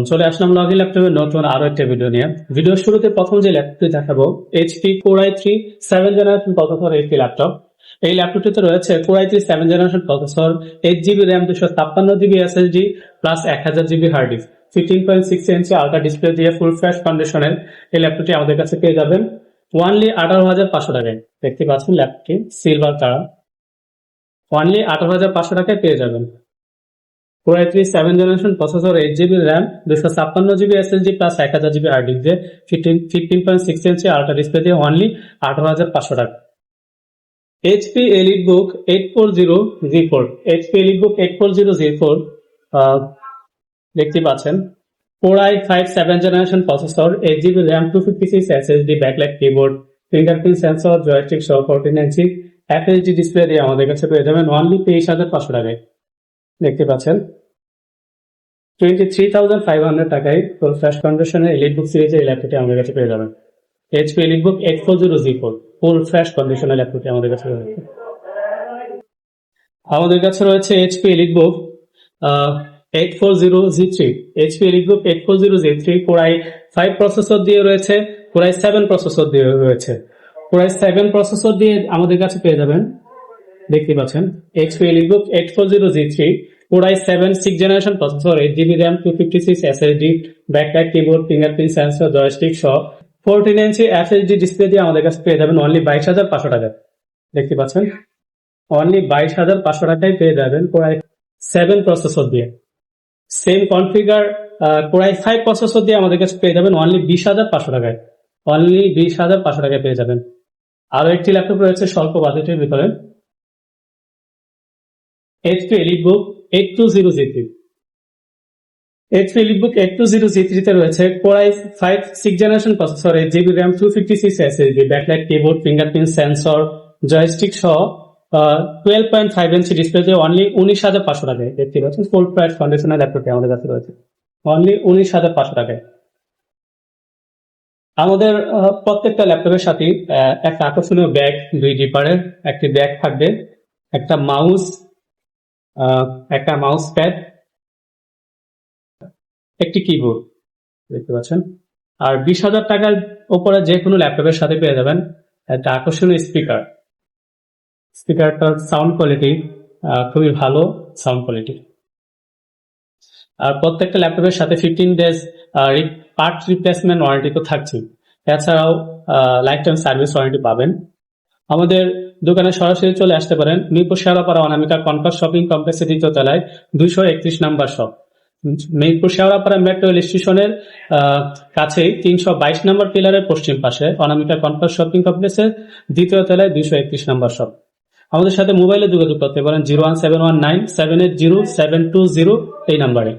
চলে আসলাম লগইন ল্যাপটপের নতুন আরো একটা ভিডিও নিয়ে। ভিডিওর শুরুতে প্রথম যে ল্যাপটপটি দেখাবো HP Core i3 7 generation processor একটি ল্যাপটপ। এই ল্যাপটপটিতে রয়েছে Core i3 7 generation processor, 8GB RAM, 256GB SSD plus 1000GB hard disk, 15.6 inch ultra display দিয়ে ফুল ফ্রেশ কন্ডিশনের এই ল্যাপটপটি আমাদের কাছে পেয়ে যাবেন ওয়ানলি 18,500 টাকায়। দেখতে পাচ্ছেন ল্যাপটপটি সিলভার কালার, ওয়ানলি 18,500 টাকায় পেয়ে যাবেন। Core i3 7 generation processor, 8GB RAM, 256GB SSD plus 1000GB hard disk দিয়ে 15.6 ইঞ্চি আলট্রা ডিসপ্লে দিয়ে অনলি 18,500 টাকা। HP EliteBook 840G4, HP EliteBook 840G4 দেখতে পাচ্ছেন। Core i5 7 generation processor, 8GB RAM, 256 SSD, backlight keyboard, fingerprint sensor, joystick সহ 14 ইঞ্চি FHD display দিয়ে আমাদের কাছে পেয়ে যাবেন অনলি 23,500 টাকায়। দেখতে পাচ্ছেন 23,500 টাকায় ফুল ফ্রেশ কন্ডিশনের EliteBook সিরিজের এই ল্যাপটপটি আমাদের কাছে পেয়ে যাবেন। HP EliteBook 840G4 full fresh কন্ডিশনের ল্যাপটপটি আমাদের কাছে রয়েছে। আমাদের কাছে রয়েছে HP EliteBook 840G3, HP EliteBook 840G3 Core i5 processor দিয়ে রয়েছে, Core i7 প্রসেসর দিয়ে রয়েছে। Core i7 প্রসেসর দিয়ে আমাদের কাছে পেয়ে যাবেন, দেখতে পাচ্ছেন HP EliteBook 840G3 Core i7 6 generation processor, 8GB RAM, 256 SSD, backlight keyboard, fingerprint sensor, joystick সহ 14 ইঞ্চি FHD ডিসপ্লে দিয়ে আমাদের কাছে পেয়ে যাবেন অনলি 22,500 টাকায়। দেখতে পাচ্ছেন অনলি 22,500 টাকায় পেয়ে যাবেন Core i7 প্রসেসর দিয়ে। Same configure Core i5 processor দিয়ে আমাদের কাছে পেয়ে যাবেন অনলি 20,500 টাকায়, অনলি 20,500 টাকায় পেয়ে যাবেন। আরো একটি ল্যাপটপ রয়েছে স্বল্প বাজেটের ভিতরে, HP EliteBook 820G3, HP EliteBook 820G3 তে রয়েছে Core i5 6 generation processor, 8GB RAM, 256 SSD, backlight keyboard, fingerprint sensor, joystick সহ 12.5 ইঞ্চি ডিসপ্লে দিয়ে অনলি 19,500 টাকায়। দেখতে পাচ্ছেন ফুল প্রাইস কন্ডিশনের ল্যাপটপটি আমাদের কাছে রয়েছে অনলি 19,500 টাকায়। আমাদের প্রত্যেকটা ল্যাপটপের সাথে একটা আকর্ষণীয় ব্যাগ, 2 জিপারের একটি ব্যাগ থাকবে, একটা মাউস প্যাড, একটি কিবোর্ড, দেখতে পাচ্ছেন। আর 20,000 টাকার উপরে যে কোনো ল্যাপটপের সাথে পেয়ে যাবেন একটা আকর্ষণীয় স্পিকারটার সাউন্ড কোয়ালিটি খুবই ভালো সাউন্ড কোয়ালিটি। আর প্রত্যেকটা ল্যাপটপের সাথে 15 ডেজ পার্ট রিপ্লেসমেন্ট ওয়ারেন্টি তো থাকছে, এছাড়াও লাইফ টাইম সার্ভিস ওয়ারেন্টি পাবেন। আমাদের দোকানে সরাসরি চলে আসতে পারেন, মিরপুর শেওড়াপাড়া অনামিকা কনকর্ড শপিং কমপ্লেক্সের 2য় তলায় 231 number shop. Mirpur Shewrapara metro rail স্টেশনের কাছে 322 নম্বর পিলারের পশ্চিম পাশে অনামিকা কনকর্ড শপিং কমপ্লেক্সের 2য় তলায় 231 নাম্বার শপ। আমাদের সাথে মোবাইলে যোগাযোগ করতে পারেন 01719780720 এই নাম্বারে।